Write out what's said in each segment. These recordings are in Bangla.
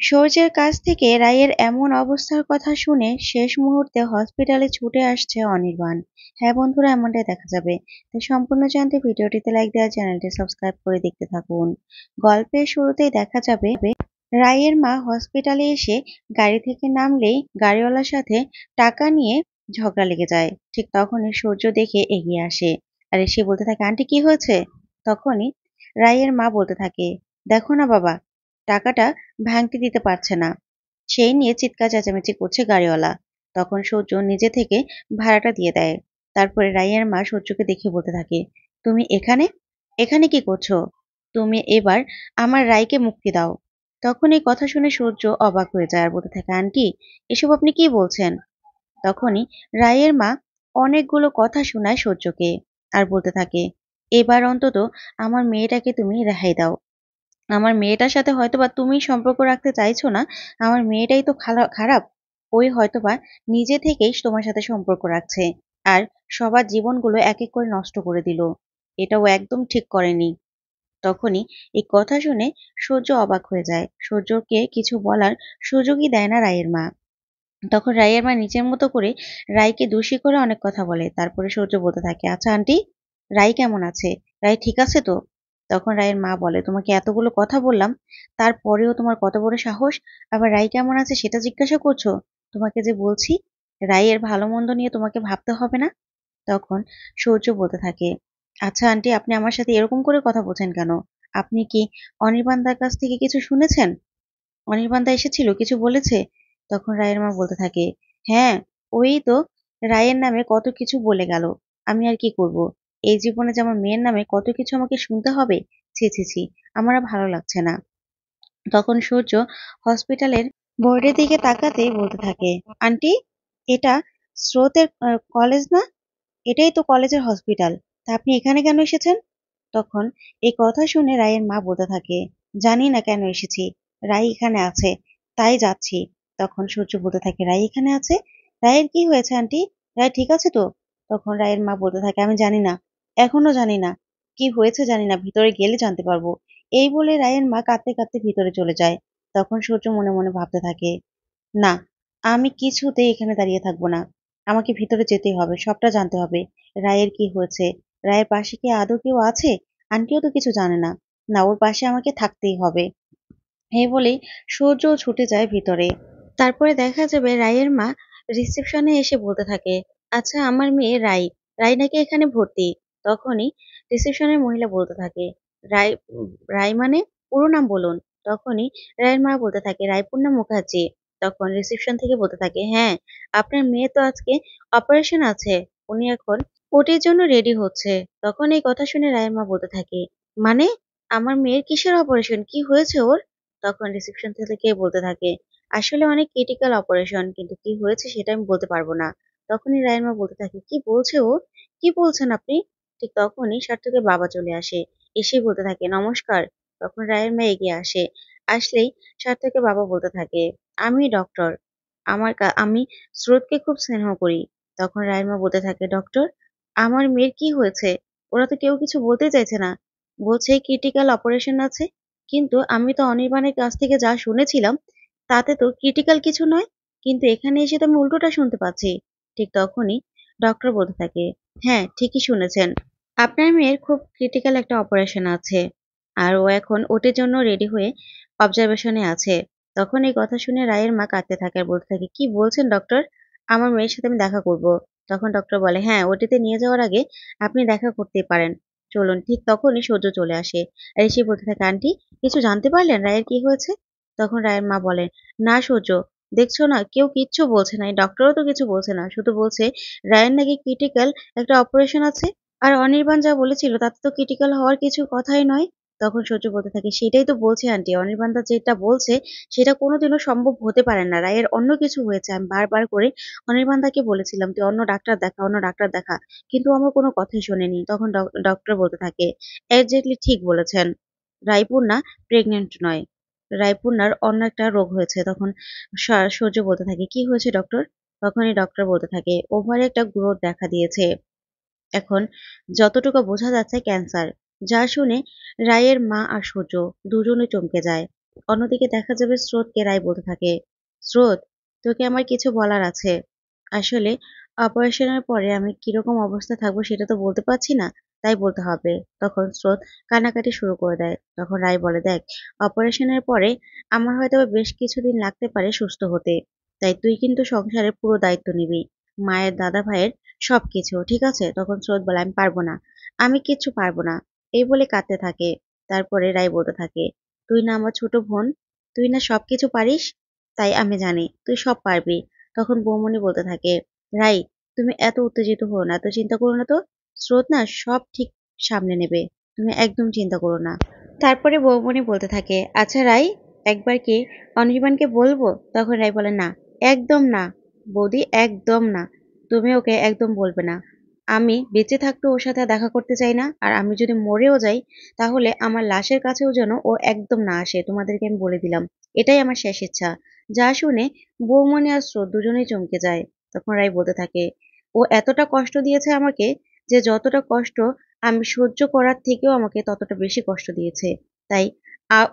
সূর্যের কাছ থেকে রায়ের এমন অবস্থার কথা শুনে শেষ মুহূর্তে হসপিটালে ছুটে আসছে অনির্বাণ। হ্যাঁ বন্ধুরা, এমনটাই দেখা যাবে। তাই সম্পূর্ণ জানতে ভিডিওটিতে লাইক দেওয়া, চ্যানেলটি সাবস্ক্রাইব করে দেখতে থাকুন। গল্পের শুরুতেই দেখা যাবে রায়ের মা হসপিটালে এসে গাড়ি থেকে নামলেই গাড়িওয়ালার সাথে টাকা নিয়ে ঝগড়া লেগে যায়। ঠিক তখনই সূর্য দেখে এগিয়ে আসে আর এসে বলতে থাকে, আন্টি কি হয়েছে? তখনই রায়ের মা বলতে থাকে, দেখো না বাবা, টাকাটা ভাঙতে দিতে পারছে না। সেই নিয়ে চিৎকার চেঁচামেচি করছে গাড়িওয়ালা। তখন সূর্য নিজে থেকে ভাড়াটা দিয়ে দেয়। তারপরে রাইয়ের মা সূর্যকে দেখে বলতে থাকে, তুমি এখানে এখানে কি করছো? তুমি এবার আমার রাইকে মুক্তি দাও। তখন এই কথা শুনে সূর্য অবাক হয়ে যায় আর বলতে থাকে, আন্টি এসব আপনি কি বলছেন? তখনই রাইয়ের মা অনেকগুলো কথা শোনায় সূর্যকে আর বলতে থাকে, এবার অন্তত আমার মেয়েটাকে তুমি রেহাই দাও। আমার মেয়েটার সাথে হয়তোবা তুমি সম্পর্ক রাখতে চাইছো না, আমার মেয়েটাই তো খারাপ। ওই হয়তোবা নিজে থেকেই তোমার সাথে সম্পর্ক রাখছে আর সবার জীবনগুলো এক এক করে নষ্ট করে দিল। এটাও একদম ঠিক করেনি। তখনই এই কথা শুনে সূর্য অবাক হয়ে যায়। সূর্যকে কিছু বলার সুযোগই দেয় না রায়ের মা। তখন রাইয়ের মা নিজের মতো করে রাইকে দোষী করে অনেক কথা বলে। তারপরে সূর্য বলতে থাকে, আচ্ছা আন্টি, রাই কেমন আছে? রাই ঠিক আছে তো? তখন রাইয়ের মা বলে, তোমাকে এতগুলো কথা বললাম, তারপরেও তোমার কত বড় সাহস আবার রাই কেমন আছে সেটা জিজ্ঞাসা করছো? তোমাকে যে বলছি রাইয়ের ভালো মন্দ নিয়ে তোমাকে ভাবতে হবে না। তখন সূর্য বলতে থাকে, আচ্ছা আন্টি, আপনি আমার সাথে এরকম করে কথা বলছেন কেন? আপনি কি অনির্বাণদার কাছ থেকে কিছু শুনেছেন? অনির্বাণদা এসেছিল, কিছু বলেছে? তখন রায়ের মা বলতে থাকে, হ্যাঁ, ওই তো রায়ের নামে কত কিছু বলে গেল। আমি আর কি করব? এই জীবনে যে আমার মেয়ের নামে কত কিছু আমাকে শুনতে হবে। ছি ছি ছি, আমার আর ভালো লাগছে না। তখন সূর্য হসপিটালের বোর্ডের দিকে তাকাতেই বলতে থাকে, আন্টি, এটা স্রোতের কলেজ না? এটাই তো কলেজের হসপিটাল। তা আপনি এখানে কেন এসেছেন? তখন এই কথা শুনে রায়ের মা বলতে থাকে, জানি না কেন এসেছি, রাই এখানে আছে তাই যাচ্ছি। তখন সূর্য বলতে থাকে, রাই এখানে আছে? রায়ের কি হয়েছে আন্টি? রায় ঠিক আছে তো? তখন রায়ের মা বলতে থাকে, আমি জানি না, এখনো জানি না কি হয়েছে, জানি না, ভিতরে গেলে জানতে পারবো। এই বলে রায়ের মা কাঁদতে কাঁদতে ভিতরে চলে যায়। তখন সূর্য মনে মনে ভাবতে থাকে, না, আমি কিছুতেই এখানে দাঁড়িয়ে থাকবো না। আমাকে ভিতরে যেতেই হবে, সবটা জানতে হবে। রায়ের কি হয়েছে? রায়ের পাশে কি আদৌ কেউ আছে? আন্টিও তো কিছু জানে না। না, ওর পাশে আমাকে থাকতেই হবে। এই বলেই সূর্য ছুটে যায় ভিতরে। তারপরে দেখা যাবে রাইয়ের মা রিসেপশনে এসে বলতে থাকে, আচ্ছা আমার মেয়ে রাই, রাই নাকি এখানে ভর্তি। তখনই রিসেপশনের মহিলা বলতে থাকে, রাই রাই মানে পুরো নাম বলুন। তখনই রায়ের মা বলতে থাকে, রায়পূর্ণা মুখার্জি। তখন রিসেপশন থেকে বলতে থাকে, হ্যাঁ, আপনার মেয়ে তো আজকে অপারেশন আছে, উনি এখন ওটির জন্য রেডি হচ্ছে। তখন এই কথা শুনে রায়ের মা বলতে থাকে, মানে আমার মেয়ের কিসের অপারেশন, কি হয়েছে ওর? তখন রিসেপশন থেকে বলতে থাকে, আসলে অনেক ক্রিটিক্যাল অপারেশন, কিন্তু কি হয়েছে সেটা আমি বলতে পারবো না। তখনই রায়ের মা বলতে থাকে, কি বলছে ও? কি বলছেন আপনি? ঠিক তখনই সার্থকের বাবা চলে আসে। এসেই বলতে থাকে, নমস্কার। তখন রায়ের মা এগিয়ে আসে। আসলেই সার্থকের বাবা বলতে থাকে, আমি ডক্টর। আমি স্রোতকে খুব স্নেহ করি। তখন রায়ের মা বলতে থাকে, ডক্টর, আমার মেয়ের কি হয়েছে? ওরা তো কেউ কিছু বলতে চাইছে না, বলছে ক্রিটিক্যাল অপারেশন আছে। কিন্তু আমি তো অনির্বাণের কাছ থেকে যা শুনেছিলাম তাতে তো ক্রিটিক্যাল কিছু নয়, কিন্তু এখানে এসে তো আমি উল্টোটা শুনতে পাচ্ছি। ঠিক তখনই ডক্টর বলতে থাকে, হ্যাঁ ঠিকই শুনেছেন, আপনার মেয়ের খুব ক্রিটিক্যাল একটা অপারেশন আছে আর ও এখন ওটির জন্য রেডি হয়ে অবজারভেশনে আছে। তখন এই কথা শুনে রায়ের মা কাঁদতে থাকে আর বলতে থাকে, কি বলছেন ডক্টর? আমার মেয়ের সাথে আমি দেখা করব। তখন ডক্টর বলে, হ্যাঁ, ওটিতে নিয়ে যাওয়ার আগে আপনি দেখা করতেই পারেন, চলুন। ঠিক তখনই সূর্য চলে আসে আর এসে বলতে থাকে, আন্টি, কিছু জানতে পারলেন রায়ের কি হয়েছে? তখন রায়ের মা বলেন, না সূর্য, দেখছো না কেউ কিচ্ছু বলছে না, এই ডক্টরও তো কিছু বলছে না, শুধু বলছে রায়ের নাকি ক্রিটিক্যাল একটা অপারেশন আছে। আর অনির্বাণ যা বলেছিল তাতে তো ক্রিটিক্যাল হওয়ার কিছু কথাই নয়। তখন সূর্য বলতে থাকে, সেটাই তো বলছি আন্টি, অনির্বাণ দা যেটা বলছে সেটা কোনোদিনও সম্ভব হতে পারে না। রায়ের অন্য কিছু হয়েছে। আমি বারবার করে অনির্বাণ দাকে বলেছিলাম, তুই অন্য ডাক্তার দেখা, অন্য ডাক্তার দেখা, কিন্তু আমার কোনো কথাই শোনেনি। তখন ডক্টর বলতে থাকে, এক্স্যাক্টলি ঠিক বলেছেন, রায়পূর্ণা প্রেগনেন্ট নয়, রায়পূর্ণার অন্য একটা রোগ হয়েছে। তখন সূর্য বলতে থাকে, কি হয়েছে ডক্টর? তখনই ডক্টর বলতে থাকে, ওভারে একটা গ্রোথ দেখা দিয়েছে, এখন যতটুকু বোঝা যাচ্ছে ক্যান্সার। যা শুনে রায়ের মা আর সূর্য দুজনে চমকে যায়। অন্যদিকে দেখা যাবে স্রোতকে রায় বলতে থাকে, স্রোত, তোকে আমার কিছু বলার আছে। আসলে অপারেশনের পরে আমি কিরকম অবস্থা থাকবো সেটা তো বলতে পারছি না, তাই বলতে হবে। তখন স্রোত কান্নাকাটি শুরু করে দেয়। তখন রায় বলে, দেখ, অপারেশনের পরে আমার হয়তো বেশ কিছুদিন লাগতে পারে সুস্থ হতে, তাই তুই কিন্তু সংসারের পুরো দায়িত্ব নিবি, মায়ের, দাদা ভাইয়ের সবকিছু, ঠিক আছে? তখন স্রোত বলে, আমি পারবো না, আমি কিচ্ছু পারবো না, এই বলে কাঁদতে থাকে। তারপরে রায় বলতে থাকে, তুই না আমার ছোট বোন, তুই না সবকিছু পারিস, তাই আমি জানি তুই সব পারবি। তখন বৌমনি বলতে থাকে, রাই, তুমি এত উত্তেজিত হো না, এত চিন্তা করো না তো, স্রোত না সব ঠিক সামনে নেবে, তুমি একদম চিন্তা করো না। তারপরে বৌমনি বলতে থাকে, আচ্ছা রাই, একবার কি অনির্বাণকে বলবো? তখন রাই বলে, না, একদম না বৌদি, একদম না, তুমি ওকে একদম বলবে না। আমি বেঁচে থাকতে ওর সাথে দেখা করতে চাই না, আর আমি যদি মরেও যাই তাহলে আমার লাশের কাছেও যেন ও একদম না আসে, তোমাদেরকে আমি বলে দিলাম, এটাই আমার শেষ ইচ্ছা। যা শুনে বৌমনি আর স্রোত দুজনেই চমকে যায়। তখন রাই বলতে থাকে, ও এতটা কষ্ট দিয়েছে আমাকে, যে যতটা কষ্ট আমি সহ্য করার থেকেও আমাকে ততটা বেশি কষ্ট দিয়েছে। তাই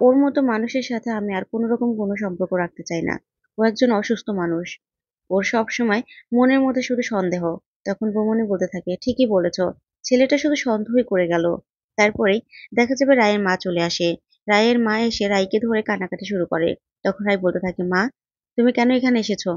ওর মতো মানুষের সাথে আমি আর কোনো রকম কোনো সম্পর্ক রাখতে চাই না। ও একজন অসুস্থ মানুষ, ওর সবসময় মনের মধ্যে শুধু সন্দেহ। তখন বৌমনি বলতে থাকে, ঠিকই বলেছ, ছেলেটা শুধু সন্দেহই করে গেল। তারপরেই দেখা যাবে রায়ের মা চলে আসে। রায়ের মা এসে রাইকে ধরে কান্নাকাটি শুরু করে। তখন রায় বলতে থাকে, মা, তুমি কেন এখানে এসেছো?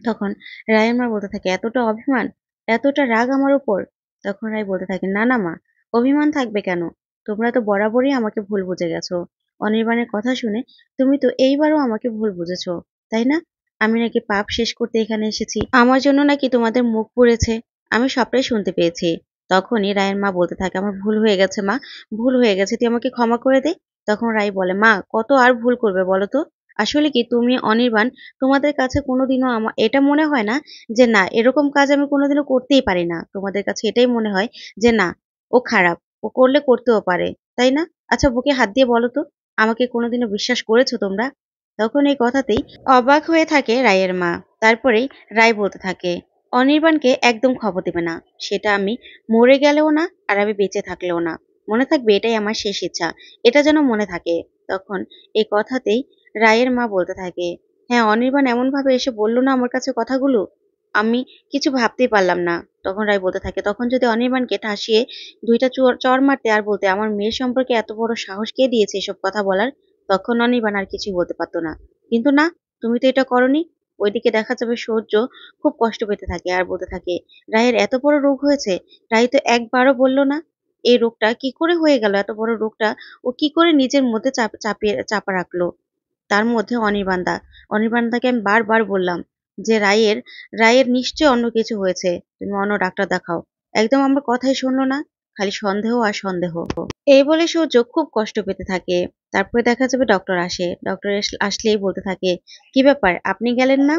তখন রায়ের মা বলতে থাকে, এতটা অভিমান, এতটা রাগ আমার উপর? তখন রায় বলতে থাকে, না না মা, অভিমান থাকবে কেন? তোমরা তো বরাবরই আমাকে ভুল বুঝে গেছো। অনির্বাণের কথা শুনে তুমি তো এইবারও আমাকে ভুল বুঝেছো, তাই না? আমি নাকি পাপ শেষ করতে এখানে এসেছি, আমার জন্য নাকি তোমাদের মুখ পুড়েছে, আমি সবটাই শুনতে পেয়েছি। তখনই রায়ের মা বলতে থাকে, আমার ভুল হয়ে গেছে মা, ভুল হয়ে গেছে, তুই আমাকে ক্ষমা করে দে। তখন রায় বলে, মা, কত আর ভুল করবে বলো তো? আসলে কি তুমি অনির্বাণ, তোমাদের কাছে কোনোদিনও আমার এটা মনে হয় না যে না, এরকম কাজ আমি কোনোদিনও করতেই পারি না? তোমাদের কাছে এটাই মনে হয় যে না, ও খারাপ, ও করলে করতেও পারে, তাই না? আচ্ছা, বুকে হাত দিয়ে বলো তো, আমাকে কোনোদিনও বিশ্বাস করেছো তোমরা? তখন এই কথাতেই অবাক হয়ে থাকে রায়ের মা। তারপরেই রায় বলতে থাকে, অনির্বাণকে একদম খবর দেবে না, সেটা আমি মরে গেলেও না, আর আমি বেঁচে থাকলেও না। মনে থাকবে, এটাই আমার শেষ ইচ্ছা, এটা যেন মনে থাকে। তখন এই কথাতেই রায়ের মা বলতে থাকে, হ্যাঁ, অনির্বাণ এমন ভাবে এসে বললো না আমার কাছে কথাগুলো, আমি কিছু ভাবতেই পারলাম না। তখন রায় বলতে থাকে, তখন যদি অনির্বাণকে ঠাসিয়ে দুইটা চর মারতে আর বলতে, আমার মেয়ের সম্পর্কে এত বড় সাহস কে দিয়েছে এসব কথা বলার, তখন অনির্বাণ আর কিছুই বলতে পারতো না। কিন্তু না, তুমি তো এটা করনি। ওইদিকে দেখা যাবে সূর্য খুব কষ্ট পেতে থাকে আর বলতে থাকে, রায়ের এত বড় রোগ হয়েছে, রায় তো একবারও বললো না। এই রোগটা কি করে হয়ে গেল? এত বড় রোগটা ও কি করে নিজের মধ্যে চাপা রাখলো? তার মধ্যে অনির্বাণদা, অনির্বাণদাকে আমি বারবার বললাম যে রায়ের রায়ের নিশ্চয়ই অন্য কিছু হয়েছে, তুমি অন্য ডাক্তার দেখাও। একদম আমার কথাই শুনলো না, খালি সন্দেহ আর সন্দেহ। এই বলে সূর্য খুব কষ্ট পেতে থাকে। তারপরে দেখা যাবে ডক্টর আসে। ডক্টর আসলেই বলতে থাকে, কি ব্যাপার, আপনি গেলেন না?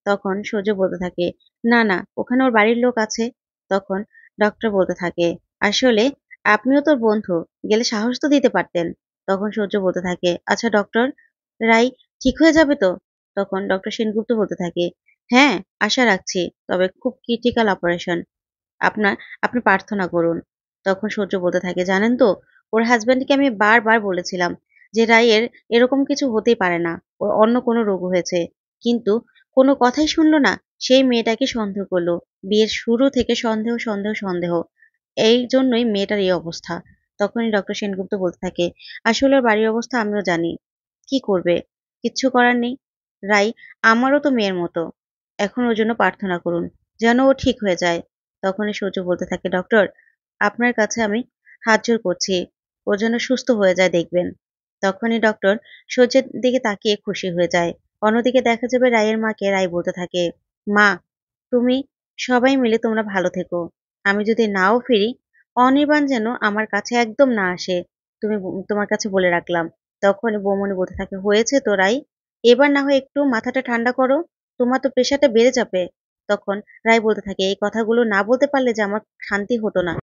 তখন সূর্য বলতে থাকে, না না, ওখানে ওর বাড়ির লোক আছে। তখন ডক্টর বলতে থাকে, আসলে আপনিও তোর বন্ধু, গেলে সাহস তো দিতে পারতেন। তখন সূর্য বলতে থাকে, আচ্ছা ডক্টর, রাই ঠিক হয়ে যাবে তো? তখন ডক্টর সেনগুপ্ত বলতে থাকে, হ্যাঁ, আশা রাখছি, তবে খুব ক্রিটিক্যাল অপারেশন, আপনার আপনি প্রার্থনা করুন। তখন সূর্য বলতে থাকে, জানেন তো, ওর হাজব্যান্ডকে আমি বারবার বলেছিলাম যে রায়ের এরকম কিছু হতেই পারে না, ওর অন্য কোনো রোগ হয়েছে, কিন্তু কোনো কথাই শুনলো না। সেই মেয়েটাকে সন্দেহ করলো, বিয়ের শুরু থেকে সন্দেহ সন্দেহ সন্দেহ, এই জন্যই মেয়েটার এই অবস্থা। তখনই ডক্টর সেনগুপ্ত বলতে থাকে, আসলে ওর বাড়ির অবস্থা আমিও জানি, কি করবে, কিচ্ছু করার নেই। রাই আমারও তো মেয়ের মতো, এখন ওর জন্য প্রার্থনা করুন, যেন ও ঠিক হয়ে যায়। তখনই সূর্য বলতে থাকে, ডক্টর, আপনার কাছে আমি হাত জোড় করছি, ও যেন সুস্থ হয়ে যায় দেখবেন। তখনই ডক্টর সূর্যের দিকে তাকিয়ে খুশি হয়ে যায়। অন্যদিকে দেখা যাবে রায়ের মাকে রায় বলতে থাকে, মা, তুমি, সবাই মিলে তোমরা ভালো থেকো, আমি যদি নাও ফিরি, অনির্বাণ যেন আমার কাছে একদম না আসে, তোমার কাছে বলে রাখলাম। তখনই বৌমনি বলতে থাকে, হয়েছে তো রাই, এবার না হয় একটু মাথাটা ঠান্ডা করো, তোমার তো প্রেশারটা বেড়ে যাবে। তখন রায় বলতে থাকে, এই কথাগুলো না বলতে পারলে যে আমার শান্তি হতো না।